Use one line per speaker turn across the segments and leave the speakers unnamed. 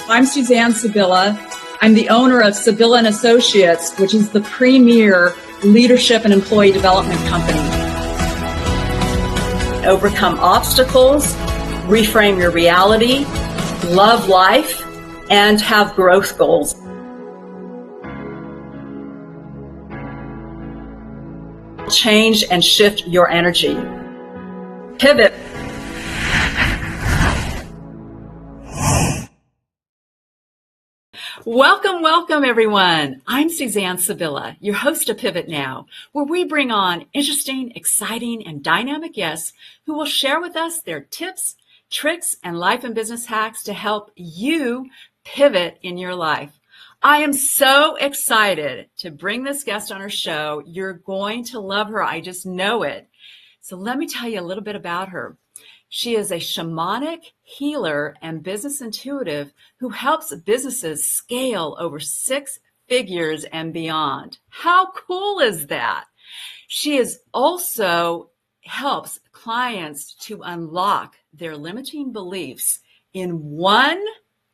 I'm Suzanne Sibylla. I'm the owner of Sibylla and Associates, which is the premier leadership and employee development company. Overcome obstacles, reframe your reality, love life, and have growth goals. Change and shift your energy. Pivot. Welcome, everyone. I'm Suzanne Sibylla, your host of Pivot Now, where we bring on interesting, exciting, and dynamic guests who will share with us their tips, tricks, and life and business hacks to help you pivot in your life. I am so excited to bring this guest on our show. You're going to love her. I just know it. So let me tell you a little bit about her. She is a shamanic healer and business intuitive who helps businesses scale over 6 figures and beyond. How cool is that? She is also helps clients to unlock their limiting beliefs in one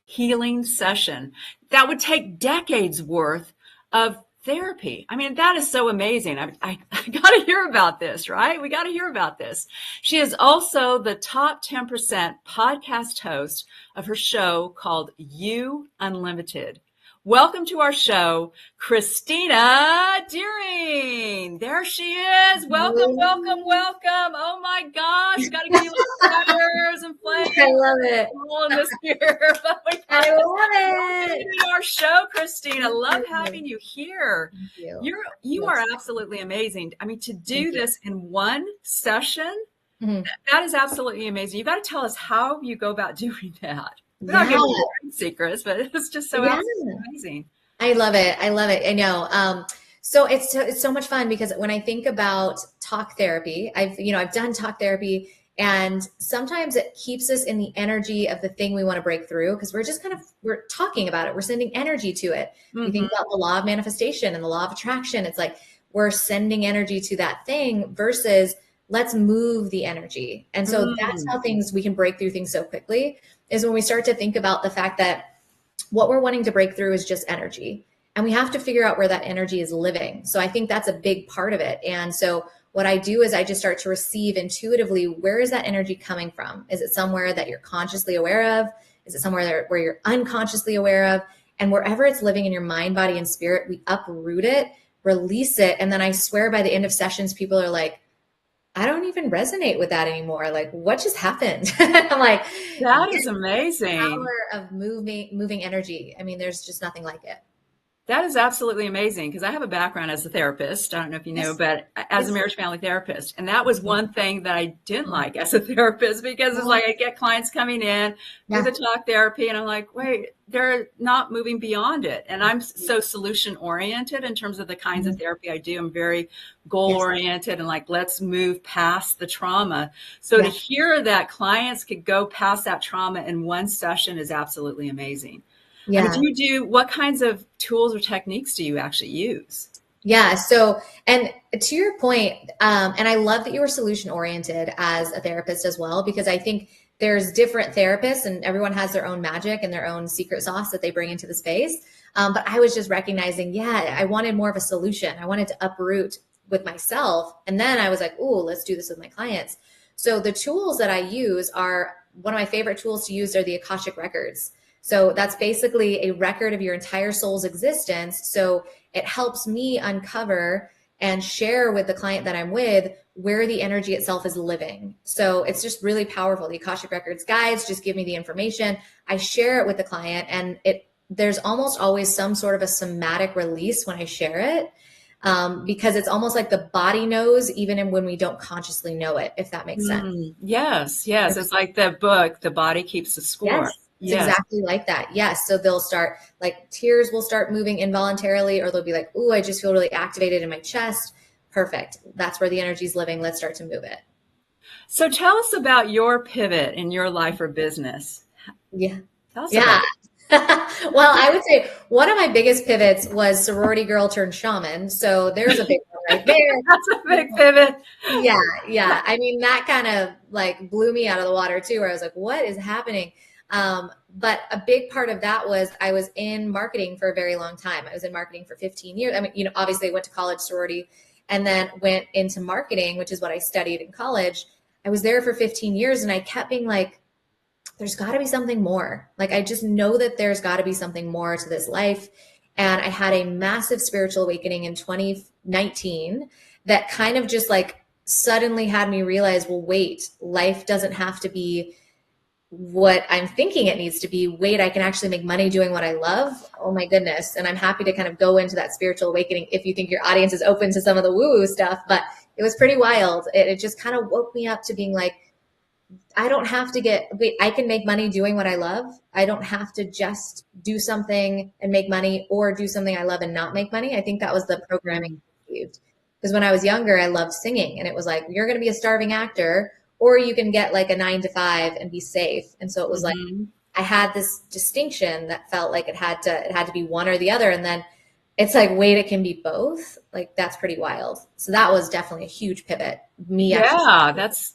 healing session that would take decades worth of therapy. I mean, that is so amazing. I got to hear about this, right? We got to hear about this. She is also the top 10% podcast host of her show called You Unlimited. Welcome to our show, Christina Deering. There she is. Welcome. Oh my gosh. Got to give you fires and flames.
I love it.
All in this here.
I love it.
Welcome to our show, Christina. Love having you here.
Thank you.
You are absolutely amazing. I mean, to do this in one session, that is absolutely amazing. You got to tell us how you go about doing that. We're not giving you secrets, but it's just so absolutely amazing.
I love it. I know. So it's so much fun because when I think about talk therapy, I've done talk therapy, and sometimes it keeps us in the energy of the thing we want to break through because we're talking about it. We're sending energy to it. We think about the law of manifestation and the law of attraction. It's like we're sending energy to that thing versus let's move the energy. And so that's how we can break through things so quickly, is when we start to think about the fact that what we're wanting to break through is just energy. And we have to figure out where that energy is living. So I think that's a big part of it. And so what I do is I just start to receive intuitively, where is that energy coming from? Is it somewhere that you're consciously aware of? Is it somewhere where you're unconsciously aware of? And wherever it's living in your mind, body, and spirit, we uproot it, release it. And then I swear by the end of sessions, people are like, I don't even resonate with that anymore. Like, what just happened? I'm like,
that is amazing.
The power of moving energy. I mean, there's just nothing like it.
That is absolutely amazing because I have a background as a therapist. I don't know if you know, but as a marriage family therapist. And that was one thing that I didn't like as a therapist because it's like I get clients coming in with a talk therapy and I'm like, wait, they're not moving beyond it. And I'm so solution oriented in terms of the kinds of therapy I do. I'm very goal oriented and like, let's move past the trauma. So to hear that clients could go past that trauma in one session is absolutely amazing. Yeah. I mean, what kinds of tools or techniques do you actually use?
Yeah. So, and to your point, and I love that you were solution oriented as a therapist as well, because I think there's different therapists and everyone has their own magic and their own secret sauce that they bring into the space. But I was just recognizing, I wanted more of a solution. I wanted to uproot with myself. And then I was like, oh, let's do this with my clients. So the tools that I use are, one of my favorite tools to use are the Akashic records. So that's basically a record of your entire soul's existence. So it helps me uncover and share with the client that I'm with where the energy itself is living. So it's just really powerful. The Akashic Records guides just give me the information. I share it with the client, and there's almost always some sort of a somatic release when I share it, because it's almost like the body knows even when we don't consciously know it, if that makes sense.
Yes. It's like the book, The Body Keeps the Score.
It's exactly like that. Yes. So they'll start, like, tears will start moving involuntarily, or they'll be like, oh, I just feel really activated in my chest. Perfect. That's where the energy is living. Let's start to move it.
So tell us about your pivot in your life or business.
Yeah.
Tell us about it.
Well, I would say one of my biggest pivots was sorority girl turned shaman. So there's a big one right there.
That's a big pivot.
Yeah. I mean, that kind of like blew me out of the water too, where I was like, what is happening? But a big part of that was I was in marketing for a very long time. I was in marketing for 15 years. I mean, obviously I went to college sorority and then went into marketing, which is what I studied in college. I was there for 15 years and I kept being like, there's got to be something more. Like, I just know that there's got to be something more to this life. And I had a massive spiritual awakening in 2019 that kind of just like suddenly had me realize, well, wait, life doesn't have to be what I'm thinking it needs to be. Wait, I can actually make money doing what I love. Oh my goodness. And I'm happy to kind of go into that spiritual awakening if you think your audience is open to some of the woo-woo stuff. But it was pretty wild. It just kind of woke me up to being like, I don't have to wait, I can make money doing what I love. I don't have to just do something and make money or do something I love and not make money. I think that was the programming I received. Because when I was younger, I loved singing and it was like, you're going to be a starving actor or you can get like a 9 to 5 and be safe. And so it was like, I had this distinction that felt like it had to be one or the other. And then it's like, wait, it can be both. Like, that's pretty wild. So that was definitely a huge pivot.
Yeah, that's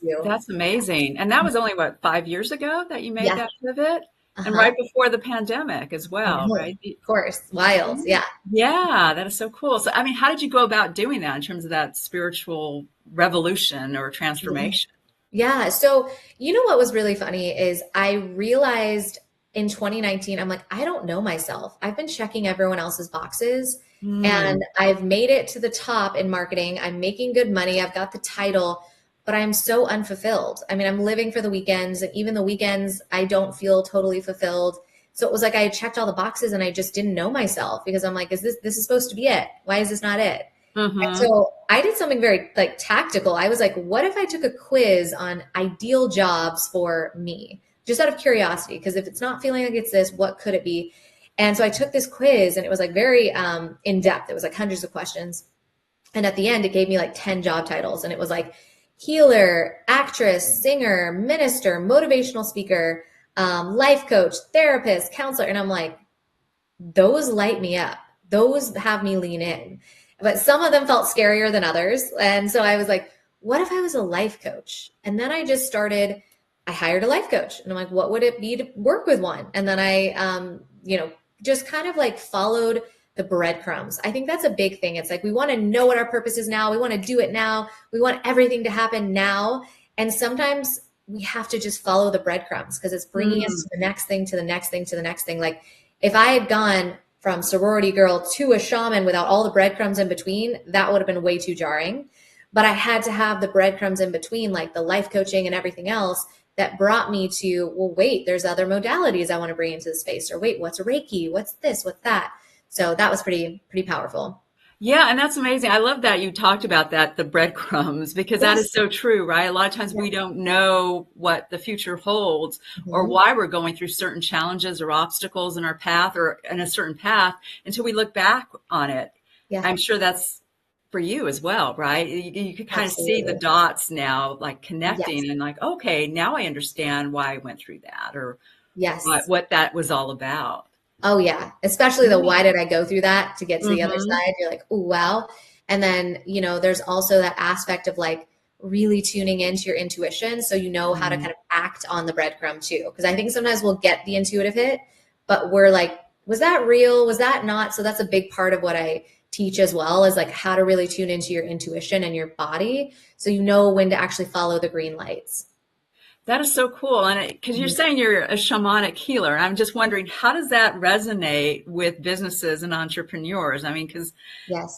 amazing. And that was only what, 5 years ago that you made
Yeah.
that pivot? And
Uh-huh.
right before the pandemic as
I
well,
know.
right?
Of course. Wild. Yeah.
Yeah, that is so cool. So, I mean, how did you go about doing that in terms of that spiritual revolution or
Yeah.
transformation?
Yeah. So, what was really funny is I realized in 2019, I'm like, I don't know myself. I've been checking everyone else's boxes
Mm,
and I've made it to the top in marketing. I'm making good money. I've got the title, but I'm so unfulfilled. I mean, I'm living for the weekends, and even the weekends, I don't feel totally fulfilled. So it was like I had checked all the boxes and I just didn't know myself because I'm like, this is supposed to be it? Why is this not it? And
hmm
so I did something very like tactical. I was like, what if I took a quiz on ideal jobs for me? Just out of curiosity, because if it's not feeling like it's this, what could it be? And so I took this quiz and it was like very in depth. It was like hundreds of questions. And at the end, it gave me like 10 job titles. And it was like healer, actress, singer, minister, motivational speaker, life coach, therapist, counselor. And I'm like, those light me up. Those have me lean in. But some of them felt scarier than others. And so I was like, what if I was a life coach? And then I hired a life coach. And I'm like, what would it be to work with one? And then I, just kind of like followed the breadcrumbs. I think that's a big thing. It's like, we want to know what our purpose is now. We want to do it now. We want everything to happen now. And sometimes we have to just follow the breadcrumbs because it's bringing us to the next thing, to the next thing, to the next thing. Like, if I had gone from sorority girl to a shaman without all the breadcrumbs in between, that would have been way too jarring. But I had to have the breadcrumbs in between, like the life coaching and everything else that brought me to, well, wait, there's other modalities I want to bring into the space. Or wait, what's Reiki? What's this? What's that? So that was pretty powerful.
Yeah, and that's amazing. I love that you talked about that, the breadcrumbs, because that is
Yes.
so true, right? A lot of times
Yeah.
we don't know what the future holds or
Mhm.
why we're going through certain challenges or obstacles in our path or in a certain path until we look back on it.
Yeah,
I'm sure that's for you as well, right? You can kind of see the
absolutely.
dots now, like
Yes.
connecting and like, okay, now I understand why I went through that or
Yes.
what that was all about.
Oh yeah, especially the why did I go through that to get to the other
Mm-hmm.
side? You're like, oh wow. And then, there's also that aspect of like really tuning into your intuition so you know how to kind of act on the breadcrumb too. Because I think sometimes we'll get the intuitive hit, but we're like, was that real? Was that not? So that's a big part of what I teach as well is like how to really tune into your intuition and your body so you know when to actually follow the green lights.
That is so cool. And because you're
Mhm.
saying you're a shamanic healer, I'm just wondering, how does that resonate with businesses and entrepreneurs? I mean, because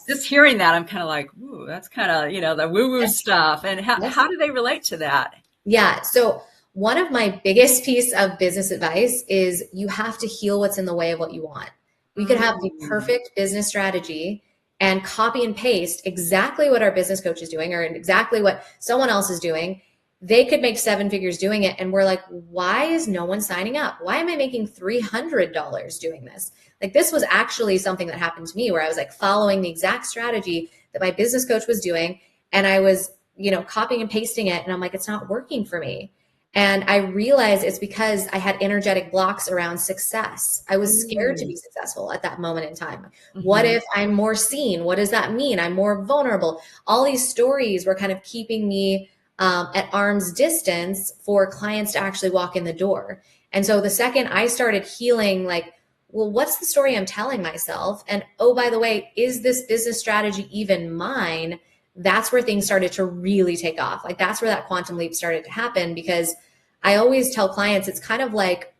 just
Yes.
hearing that, I'm kind of like, ooh, that's kind of, the woo woo
Yes.
stuff. And
Yes.
how do they relate to that?
Yeah. So one of my biggest piece of business advice is you have to heal what's in the way of what you want. We could have the
Mm,
perfect business strategy and copy and paste exactly what our business coach is doing or exactly what someone else is doing. They could make 7 figures doing it. And we're like, why is no one signing up? Why am I making $300 doing this? Like, this was actually something that happened to me where I was like following the exact strategy that my business coach was doing. And I was copying and pasting it. And I'm like, it's not working for me. And I realized it's because I had energetic blocks around success. I was scared to
mm,
be successful at that moment in time. What
mhm.
if I'm more seen? What does that mean? I'm more vulnerable. All these stories were kind of keeping me at arm's distance for clients to actually walk in the door. And so the second I started healing, like, well, what's the story I'm telling myself? And oh, by the way, is this business strategy even mine? That's where things started to really take off. Like that's where that quantum leap started to happen, because I always tell clients it's kind of like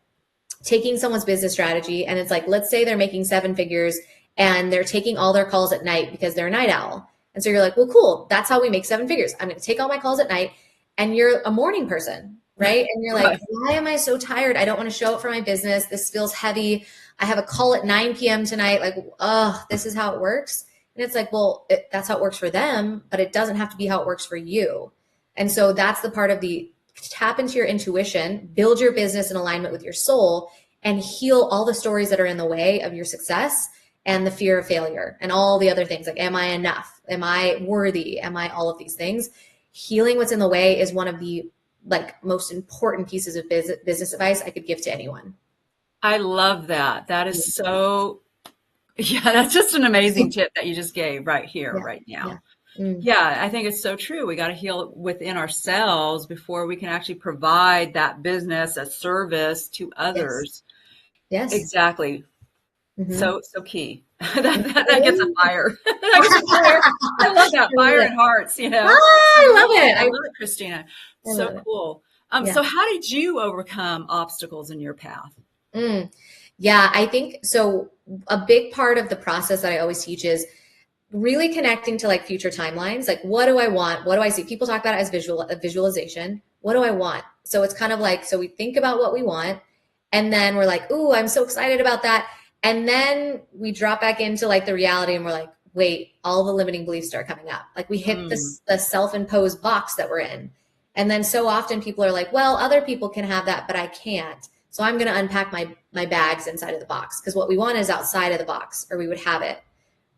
taking someone's business strategy, and it's like, let's say they're making 7 figures and they're taking all their calls at night because they're a night owl. And so you're like, well, cool. That's how we make 7 figures. I'm going to take all my calls at night. And you're a morning person, right? And you're like, why am I so tired? I don't want to show up for my business. This feels heavy. I have a call at 9 p.m. tonight. Like, oh, this is how it works. And it's like, well, that's how it works for them, but it doesn't have to be how it works for you. And so that's the part of the tap into your intuition, build your business in alignment with your soul, and heal all the stories that are in the way of your success and the fear of failure and all the other things. Like, am I enough? Am I worthy? Am I all of these things? Healing what's in the way is one of the like most important pieces of business advice I could give to anyone.
I love that. That is so, yeah, that's just an amazing tip that you just gave right here,
Yeah.
right now.
Yeah.
Yeah, I think it's so true. We got to heal within ourselves before we can actually provide that business, a service to others.
Yes.
Exactly.
Mm-hmm.
So key. That gets a fire. That gets a fire. I love that. Fire and hearts, you know.
I love it.
I love it, Christina.
I
So
love it.
cool.
Yeah.
So how did you overcome obstacles in your path?
Yeah, I think so. A big part of the process that I always teach is really connecting to like future timelines. Like, what do I want? What do I see? People talk about it as visualization. What do I want? So it's kind of like, so we think about what we want, and then we're like, ooh, I'm so excited about that. And then we drop back into like the reality, and we're like, wait, all the limiting beliefs start coming up. Like we hit the self-imposed box that we're in. And then so often people are like, well, other people can have that, but I can't. So I'm going to unpack my bags inside of the box, because what we want is outside of the box, or we would have it.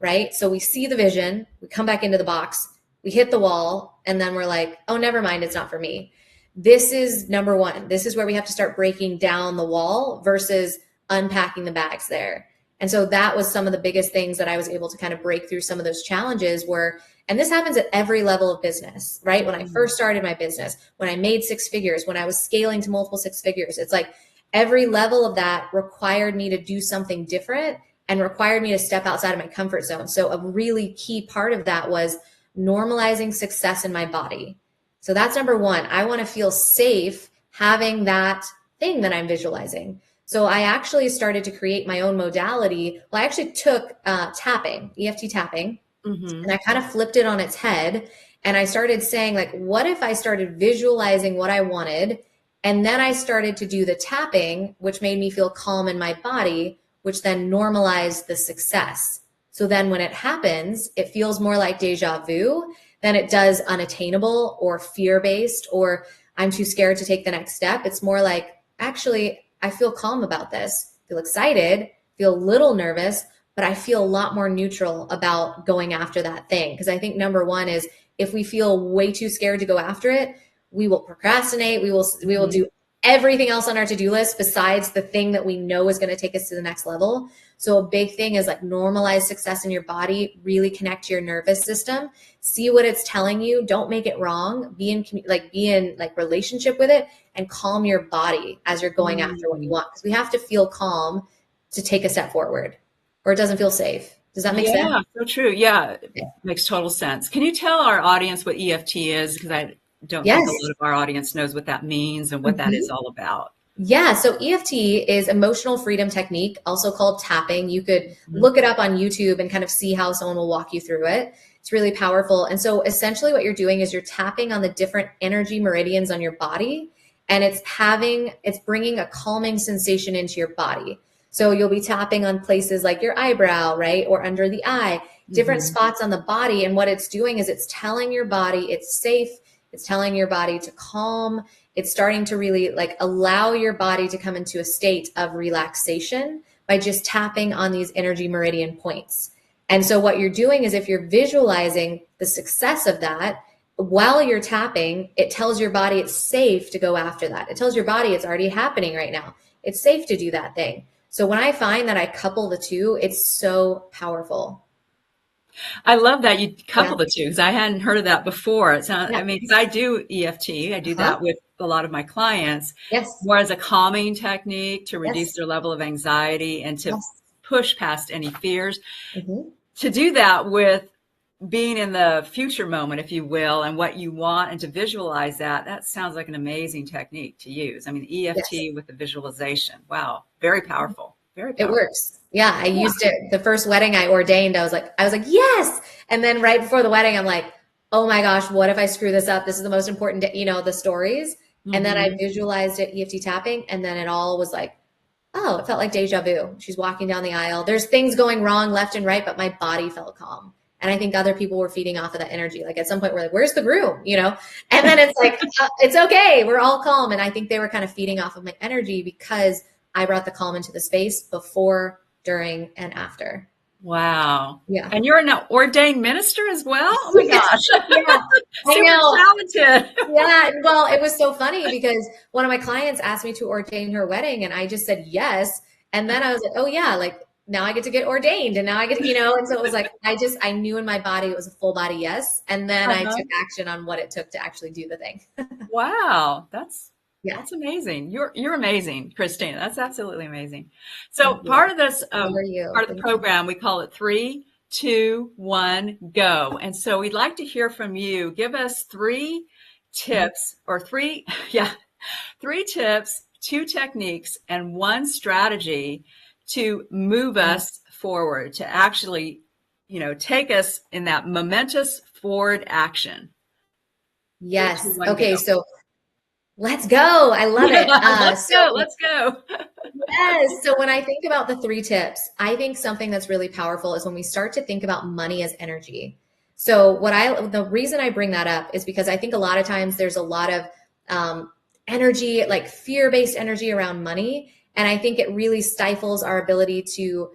Right? So we see the vision, we come back into the box, we hit the wall, and then we're like, oh, never mind, it's not for me. This is number one. This is where we have to start breaking down the wall versus unpacking the bags there. And so that was some of the biggest things that I was able to kind of break through some of those challenges were, and this happens at every level of business, right? When I first started my business, when I made 6 figures, when I was scaling to multiple 6 figures, it's like every level of that required me to do something different and required me to step outside of my comfort zone. So a really key part of that was normalizing success in my body. So that's number one. I want to feel safe having that thing that I'm visualizing. So I actually started to create my own modality. Well, I actually took tapping, EFT tapping, and I kind of flipped it on its head. And I started saying, like, what if I started visualizing what I wanted? And then I started to do the tapping, which made me feel calm in my body, which then normalized the success. So then when it happens, it feels more like deja vu than it does unattainable or fear-based or I'm too scared to take the next step. It's more like, actually, I feel calm about this, feel excited, feel a little nervous, but I feel a lot more neutral about going after that thing. Because I think number one is if we feel way too scared to go after it, we will procrastinate. We will do everything else on our to-do list besides the thing that we know is going to take us to the next level. So a big thing is like normalize success in your body, really connect to your nervous system, see what it's telling you. Don't make it wrong. Be in relationship with it and calm your body as you're going after what you want. Because we have to feel calm to take a step forward, or it doesn't feel safe. Does that make sense?
Yeah, so true. Yeah, it makes total sense. Can you tell our audience what EFT is? Because I don't think a lot of our audience knows what that means and what that is all about.
Yeah, so EFT is emotional freedom technique, also called tapping. You could look it up on YouTube and kind of see how someone will walk you through it. It's really powerful. And so essentially what you're doing is you're tapping on the different energy meridians on your body, and it's bringing a calming sensation into your body. So you'll be tapping on places like your eyebrow, right? Or under the eye, different spots on the body. And what it's doing is it's telling your body it's safe. It's telling your body to calm. It's starting to really like allow your body to come into a state of relaxation by just tapping on these energy meridian points. And so what you're doing is if you're visualizing the success of that, while you're tapping, it tells your body it's safe to go after that. It tells your body it's already happening right now. It's safe to do that thing. So when I find that I couple the two, it's so powerful.
I love that you
Yeah.
couple the two because I hadn't heard of that before. It sounds,
Yeah.
I mean, because I do EFT, I do
Uh-huh.
that with a lot of my clients,
Yes.
more as a calming technique to reduce
Yes.
their level of anxiety and to
Yes.
push past any fears.
Hmm.
To do that with being in the future moment, if you will, and what you want and to visualize that, that sounds like an amazing technique to use. I mean,
Yes.
EFT with the visualization. Wow. Very powerful. Very
It
powerful.
works. Yeah, I
Yeah.
used it the first wedding I ordained. I was like, yes. And then right before the wedding, I'm like, oh my gosh, what if I screw this up? This is the most important day, the stories. And then I
Hmm.
visualized it EFT tapping, and then it all was like, oh, it felt like deja vu. She's walking down the aisle. There's things going wrong left and right, but my body felt calm. And I think other people were feeding off of that energy. Like at some point, we're like, where's the groom? And then it's like, it's okay. We're all calm. And I think they were kind of feeding off of my energy because I brought the calm into the space before, during, and after.
Wow.
Yeah.
And you're an ordained minister as well? Oh my
Yes.
gosh.
Yeah. I
Super
know.
talented.
Yeah, well, it was so funny because one of my clients asked me to ordain her wedding, and I just said yes. And then I was like, oh yeah, like now I get to get ordained, and now I get, and so it was like I knew in my body it was a full body yes, and then I
Uh-huh.
took action on what it took to actually do the thing.
Wow.
Yeah,
That's amazing. You're amazing, Christina. That's absolutely amazing. So
thank you.
part of this
So are you?
part of the
Thank you.
program, we call it 3, 2, 1, go. And so we'd like to hear from you. Give us three
Mhm.
tips or three, yeah, 3 tips, 2 techniques, and 1 strategy to move
Mhm.
us forward, to actually, take us in that momentous forward action. Three, two,
Yes.
one, go.
Okay, so let's go. I love
Yeah,
it.
let's
So
go. Let's go.
yes. So when I think about the 3 tips, I think something that's really powerful is when we start to think about money as energy. So the reason I bring that up is because I think a lot of times there's a lot of energy, like fear-based energy around money, and I think it really stifles our ability to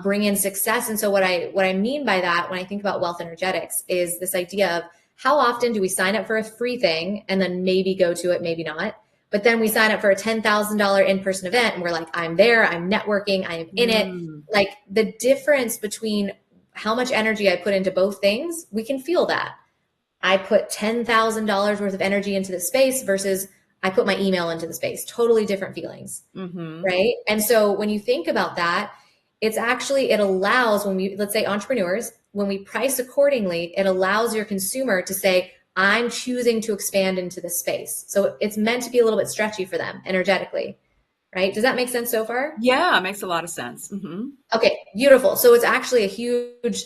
bring in success. And so what I mean by that when I think about wealth energetics is this idea of how often do we sign up for a free thing and then maybe go to it, maybe not. But then we sign up for a $10,000 in-person event and we're like, I'm there, I'm networking, I am in it.
Mm,
Like the difference between how much energy I put into both things, we can feel that. I put $10,000 worth of energy into the space versus I put my email into the space. Totally different feelings,
mm-hmm.
right? And so when you think about that, it allows when let's say entrepreneurs, when we price accordingly, it allows your consumer to say, I'm choosing to expand into this space. So it's meant to be a little bit stretchy for them energetically, right? Does that make sense so far?
Yeah, it makes a lot of sense. Hmm.
Okay, beautiful. So it's actually a huge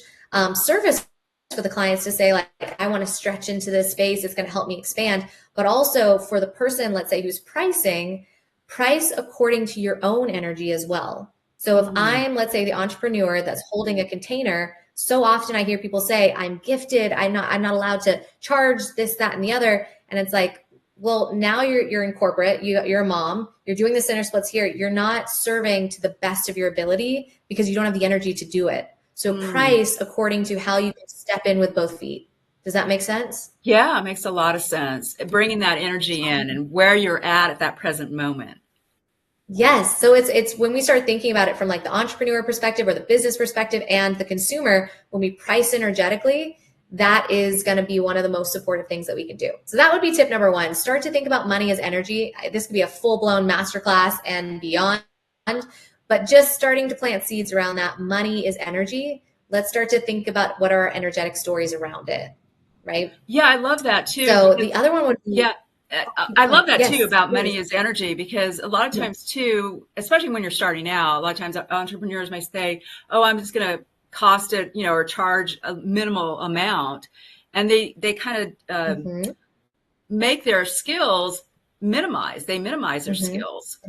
service for the clients to say, like, I want to stretch into this space. It's going to help me expand. But also for the person, let's say, who's pricing, price according to your own energy as well. So if
Mm,
I'm, let's say, the entrepreneur that's holding a container, so often I hear people say, I'm gifted. I'm not allowed to charge this, that, and the other. And it's like, well, now you're in corporate, you're a mom, you're doing the center splits here. You're not serving to the best of your ability because you don't have the energy to do it. So
mm.
price according to how you can step in with both feet. Does that make sense?
Yeah, it makes a lot of sense. Bringing that energy in and where you're at that present moment.
Yes. So it's when we start thinking about it from like the entrepreneur perspective or the business perspective and the consumer, when we price energetically, that is going to be one of the most supportive things that we can do. So that would be tip number 1. Start to think about money as energy. This could be a full-blown masterclass and beyond, but just starting to plant seeds around that money is energy. Let's start to think about what are our energetic stories around it, right?
Yeah, I love that too
So
because
the other one would be
yeah,
keep
I
going.
love that too
Yes,
about money
please.
is energy because a lot of
Yeah.
times too, especially when you're starting out, a lot of times entrepreneurs may say, "Oh, I'm just going to cost it, or charge a minimal amount," and they kind of
Mm-hmm.
make their skills minimize. They minimize their
Mm-hmm.
skills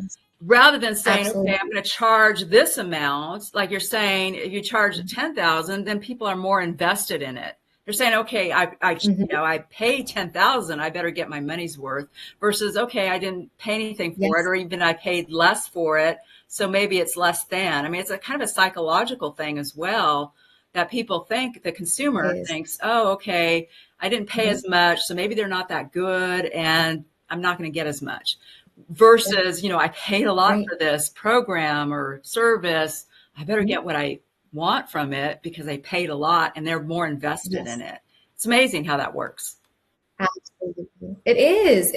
rather than saying, okay, I'm
Absolutely.
going to charge this amount. Like you're saying, if you charge 10,000, then people are more invested in it. They're saying, okay,
Mm-hmm.
I pay 10,000. I better get my money's worth versus, okay, I didn't pay anything for it,
Yes,
or even I paid less for it. So maybe it's less than. I mean, it's a kind of a psychological thing as well that people think, the
it
consumer
is.
thinks, oh, okay, I didn't pay
Mm-hmm.
as much. So maybe they're not that good and I'm not going to get as much
Yeah,
versus, I paid a lot
right.
for this program or service. I better
Mhm.
get what I want from it because they paid a lot and they're more invested in
Yes.
it. It's amazing how that works.
Absolutely. It is.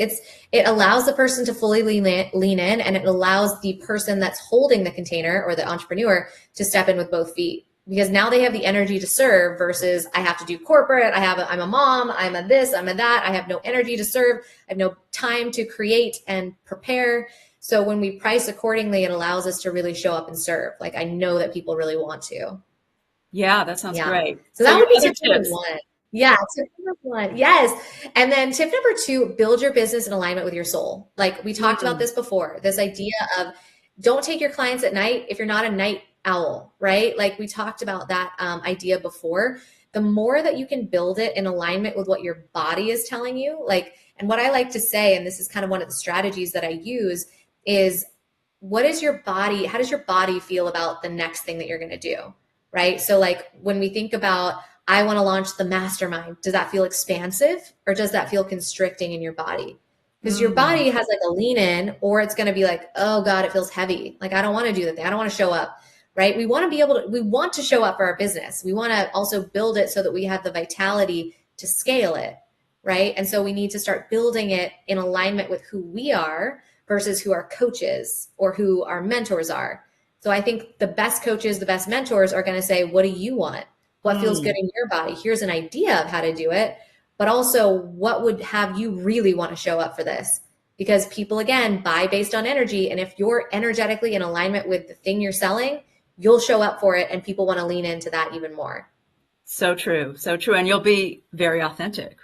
It allows the person to fully lean in, and it allows the person that's holding the container or the entrepreneur to step in with both feet, because now they have the energy to serve versus I have to do corporate. I'm a mom. I'm a this, I'm a that. I have no energy to serve. I have no time to create and prepare. So when we price accordingly, it allows us to really show up and serve. Like I know that people really want to.
Yeah, that sounds
Yeah.
great.
So
So
that
your
would be
other
tip number
tips.
one. Yeah, tip number one. Yes. And then tip number two, build your business in alignment with your soul. Like we talked about
Mm,
this before, this idea of don't take your clients at night if you're not a night owl, right? Like we talked about that idea before. The more that you can build it in alignment with what your body is telling you, like, and what I like to say, and this is kind of one of the strategies that I use, is what is your body, how does your body feel about the next thing that you're going to do? Right. So like when we think about, I want to launch the mastermind, does that feel expansive or does that feel constricting in your body? Because your
mm.
body has like a lean in, or it's going to be like, oh God, it feels heavy. Like, I don't want to do that thing. I don't want to show up. Right. We want to be able to, we want to show up for our business. We want to also build it so that we have the vitality to scale it. Right. And so we need to start building it in alignment with who we are versus who our coaches or who our mentors are. So I think the best coaches, the best mentors are going to say, what do you want? What feels good
Mm.
in your body? Here's an idea of how to do it. But also, what would have you really want to show up for this? Because people, again, buy based on energy. And if you're energetically in alignment with the thing you're selling, you'll show up for it and people want to lean into that even more.
So true. So true. And you'll be very authentic.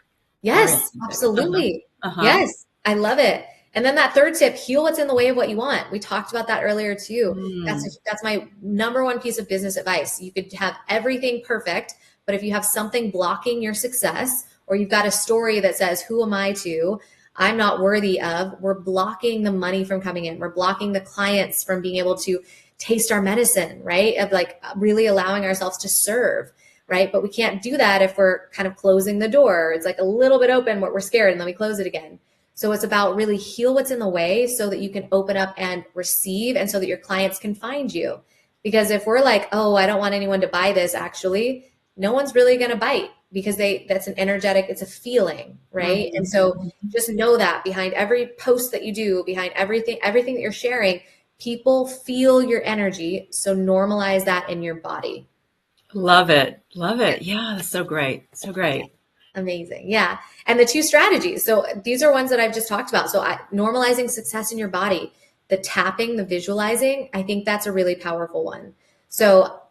Very
Yes,
authentic. Uh-huh.
absolutely.
Uh-huh.
Yes, I love it. And then that third tip, heal what's in the way of what you want. We talked about that earlier too.
Mm.
That's my number one piece of business advice. You could have everything perfect, but if you have something blocking your success, or you've got a story that says, who am I to? I'm not worthy of, we're blocking the money from coming in. We're blocking the clients from being able to taste our medicine, right? Of like really allowing ourselves to serve, right? But we can't do that if we're kind of closing the door. It's like a little bit open, but we're scared, and then we close it again. So it's about really heal what's in the way so that you can open up and receive, and so that your clients can find you. Because if we're like, oh, I don't want anyone to buy this, actually, no one's really going to bite, because that's an energetic, it's a feeling, right? And
Mhm.
so just know that behind every post that you do, behind everything that you're sharing, people feel your energy. So normalize that in your body.
Love it. Love
Yeah.
it. Yeah, that's so great. So great.
Amazing. Yeah. And the two strategies. So these are ones that I've just talked about. So normalizing success in your body, the tapping, the visualizing, I think that's a really powerful one. So,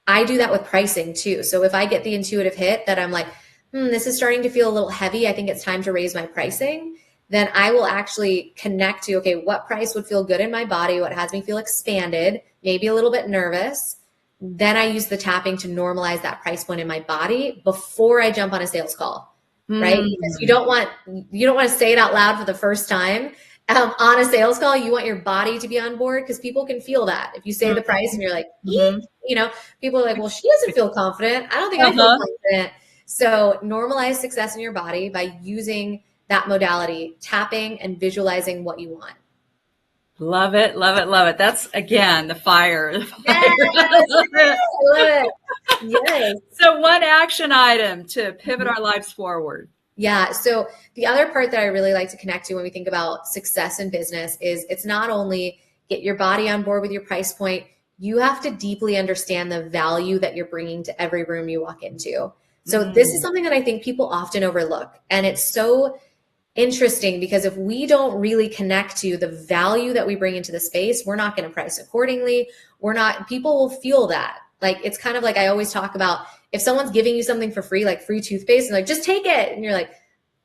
I do that with pricing too. So if I get the intuitive hit that I'm like, this is starting to feel a little heavy, I think it's time to raise my pricing, then I will actually connect to, okay, what price would feel good in my body? What has me feel expanded, maybe a little bit nervous? Then I use the tapping to normalize that price point in my body before I jump on a sales call, right? Because you
Mm.
don't want to say it out loud for the first time on a sales call. You want your body to be on board, because people can feel that. If you say the price and you're like, eek,
Mhm.
people are like, well, she doesn't feel confident. I don't think I feel
Uh-huh.
confident. So normalize success in your body by using that modality, tapping and visualizing what you want.
Love it. Love it. Love it. That's again the fire. The fire.
Yes,
I love it.
I love it. Yes.
So one action item to pivot our lives forward.
Yeah. So the other part that I really like to connect to when we think about success in business is it's not only get your body on board with your price point, you have to deeply understand the value that you're bringing to every room you walk into. So this is
Mm.
something that I think people often overlook. And it's so interesting because if we don't really connect to the value that we bring into the space, we're not going to price accordingly. People will feel that. Like, it's kind of like I always talk about, if someone's giving you something for free, like free toothpaste, and like, just take it. And you're like,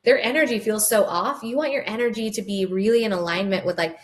their energy feels so off. You want your energy to be really in alignment with like,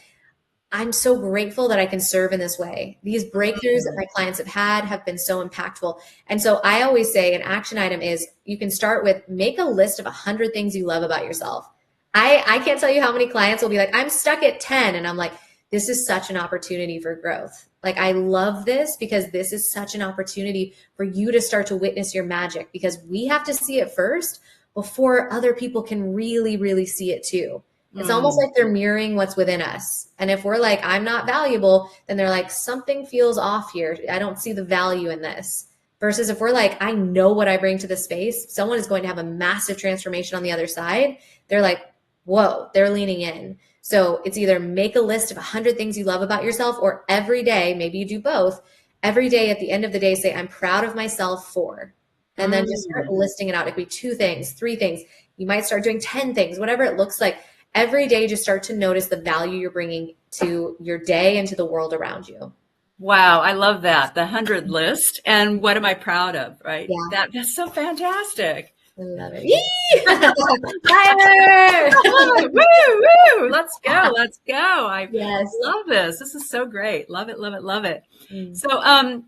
I'm so grateful that I can serve in this way. These breakthroughs that my clients have been so impactful. And so I always say an action item is, you can start with, make a list of 100 things you love about yourself. I can't tell you how many clients will be like, I'm stuck at 10. And I'm like, this is such an opportunity for growth. Like, I love this because this is such an opportunity for you to start to witness your magic, because we have to see it first before other people can really, really see it too. It's almost like they're mirroring what's within us. And if we're like, I'm not valuable, then they're like, something feels off here. I don't see the value in this. Versus if we're like, I know what I bring to the space, someone is going to have a massive transformation on the other side. They're like, whoa, they're leaning in. So it's either make a list of 100 things you love about yourself, or every day, maybe you do both. Every day at the end of the day, say, I'm proud of myself for, and then just start listing it out. It could be 2 things, 3 things. You might start doing 10 things, whatever it looks like. Every day, just start to notice the value you're bringing to your day and to the world around you.
Wow, I love that. The 100 list. And what am I proud of, right?
Yeah.
That's so fantastic.
I love it. Fire!
Woo, woo. Let's go. Let's go. I love this. This is so great. Love it, love it, love it. So,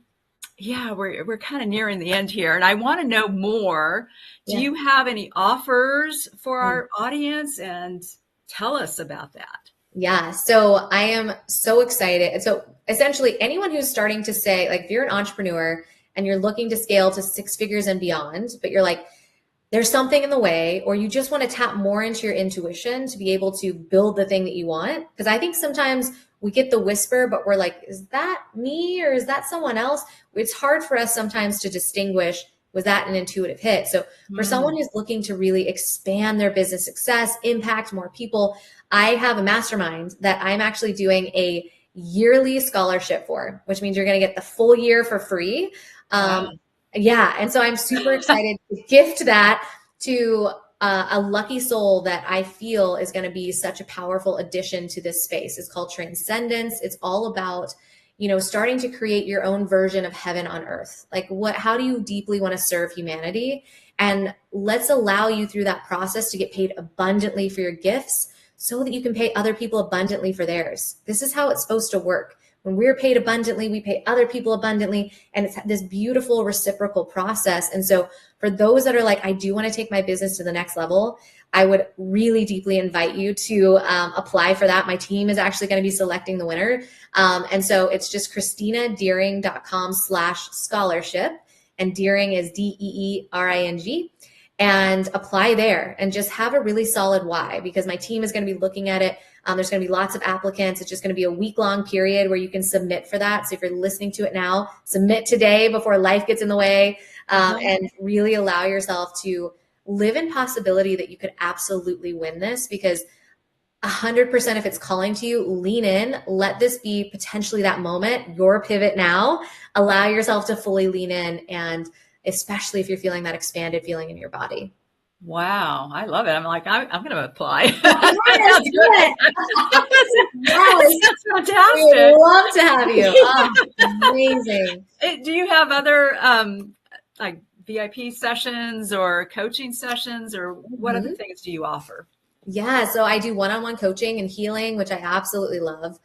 yeah, we're kind of nearing the end here, and I want to know more. Do you have any offers for our audience? And tell us about that.
Yeah. So I am so excited. So essentially anyone who's starting to say, like, if you're an entrepreneur and you're looking to scale to 6 figures and beyond, but you're like, there's something in the way, or you just want to tap more into your intuition to be able to build the thing that you want. Because I think sometimes we get the whisper, but we're like, is that me or is that someone else? It's hard for us sometimes to distinguish, was that an intuitive hit? So for someone who's looking to really expand their business success, impact more people, I have a mastermind that I'm actually doing a yearly scholarship for, which means you're going to get the full year for free. Yeah. And so I'm super excited to gift that to a lucky soul that I feel is going to be such a powerful addition to this space. It's called Transcendence. It's all about, starting to create your own version of heaven on earth. Like how do you deeply want to serve humanity? And let's allow you through that process to get paid abundantly for your gifts so that you can pay other people abundantly for theirs. This is how it's supposed to work. When we're paid abundantly, we pay other people abundantly, and it's this beautiful reciprocal process. And so for those that are like, I do want to take my business to the next level, I would really deeply invite you to apply for that. My team is actually going to be selecting the winner. And so it's just ChristinaDeering.com/scholarship. And Deering is Deering. And apply there and just have a really solid why, because my team is going to be looking at it. There's going to be lots of applicants. It's just going to be a week-long period where you can submit for that. So if you're listening to it now, submit today before life gets in the way, and really allow yourself to live in possibility that you could absolutely win this, because 100% if it's calling to you, lean in, let this be potentially that moment, your pivot now, allow yourself to fully lean in, and especially if you're feeling that expanded feeling in your body.
Wow. I love it. I'm like, I'm going to apply.
Yes,
That's fantastic.
We'd love to have you. Oh, amazing.
Do you have other like VIP sessions or coaching sessions, or what other things do you offer?
Yeah. So I do one-on-one coaching and healing, which I absolutely love.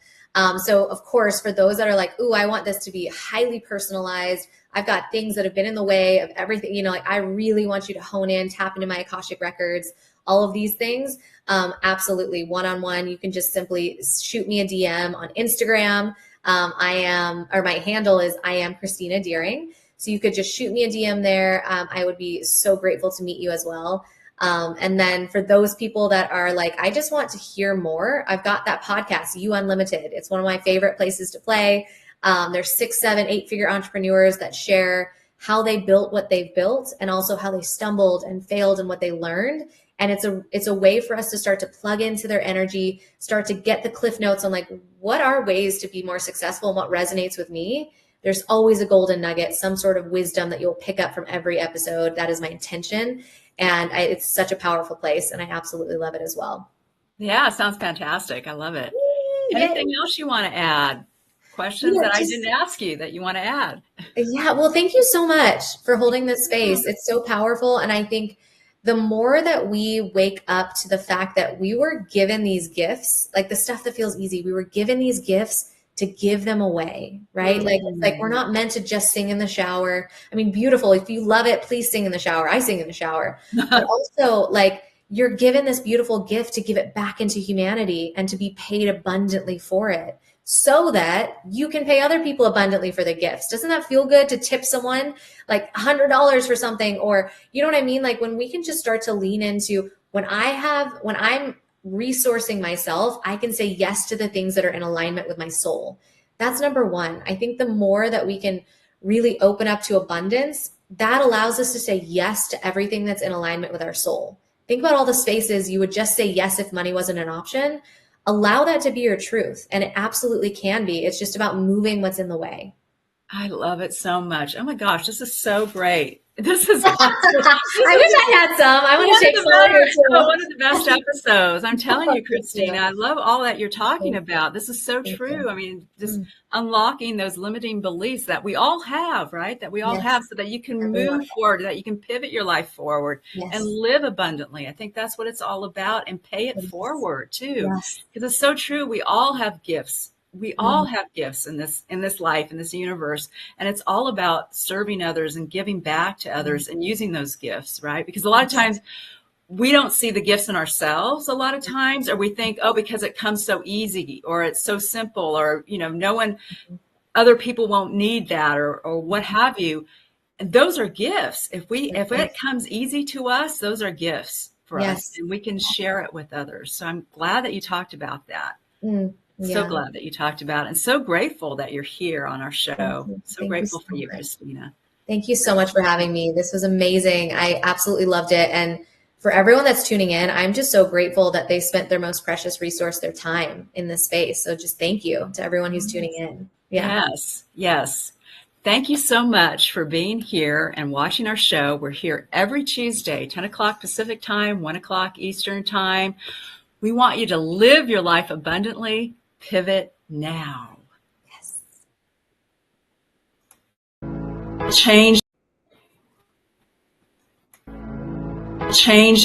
So of course, for those that are like, ooh, I want this to be highly personalized, I've got things that have been in the way of everything, like I really want you to hone in, tap into my Akashic records, all of these things. Absolutely. One-on-one, you can just simply shoot me a DM on Instagram. My handle is I am Christina Deering. So you could just shoot me a DM there. I would be so grateful to meet you as well. And then for those people that are like, I just want to hear more, I've got that podcast, You Unlimited. It's one of my favorite places to play. There's 6, 7, 8-figure entrepreneurs that share how they built what they've built, and also how they stumbled and failed and what they learned. And it's a way for us to start to plug into their energy, start to get the cliff notes on like, what are ways to be more successful and what resonates with me. There's always a golden nugget, some sort of wisdom that you'll pick up from every episode. That is my intention. And it's such a powerful place, and I absolutely love it as well.
Yeah, sounds fantastic. I love it. Anything else you want to add? Questions that I didn't ask you that you want to add?
Yeah, well, thank you so much for holding this space. It's so powerful. And I think the more that we wake up to the fact that we were given these gifts, like the stuff that feels easy, we were given these gifts to give them away, right? Like we're not meant to just sing in the shower. I mean, beautiful. If you love it, please sing in the shower. I sing in the shower. But also, like, you're given this beautiful gift to give it back into humanity and to be paid abundantly for it, so that you can pay other people abundantly for the gifts. Doesn't that feel good to tip someone like $100 for something? Or, you know what I mean? Like when we can just start to lean into when I'm resourcing myself, I can say yes to the things that are in alignment with my soul. That's number one. I think the more that we can really open up to abundance, that allows us to say yes to everything that's in alignment with our soul. Think about all the spaces you would just say yes if money wasn't an option. Allow that to be your truth. And it absolutely can be. It's just about moving what's in the way.
I love it so much. Oh my gosh, this is so great. This is
I wish I had some. I want to take some here too.
one of the best episodes. I'm telling you,
Thank
Christina,
you.
I love all that you're talking
Thank you.
about. This is so
Thank
true.
you.
I mean, just unlocking those limiting beliefs that we all have, right? That we all
Yes.
have, so that you can
Everyone.
move forward, that you can pivot your life forward
Yes.
and live abundantly. I think that's what it's all about, and pay it
Yes.
forward too.
Yes.
Because it's so true. We all have gifts. We all have gifts in this life, in this universe, and it's all about serving others and giving back to others and using those gifts, right? Because a lot of times we don't see the gifts in ourselves a lot of times, or we think, oh, because it comes so easy, or it's so simple, or no one, other people won't need that, or what have you. And those are gifts. If it comes easy to us, those are gifts for us, and we can share it with others. So I'm glad that you talked about that. So glad that you talked about it, and so grateful that you're here on our show. So grateful for you, Christina.
Thank you so much for having me. This was amazing. I absolutely loved it. And for everyone that's tuning in, I'm just so grateful that they spent their most precious resource, their time, in this space. So just thank you to everyone who's tuning in. Yeah.
Yes. Thank you so much for being here and watching our show. We're here every Tuesday, 10 o'clock Pacific time, 1 o'clock Eastern time. We want you to live your life abundantly. Pivot now.
Yes.
Change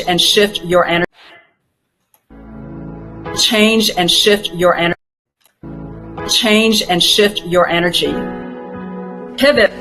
and shift your energy. Change and shift your energy. Change and shift your energy. Pivot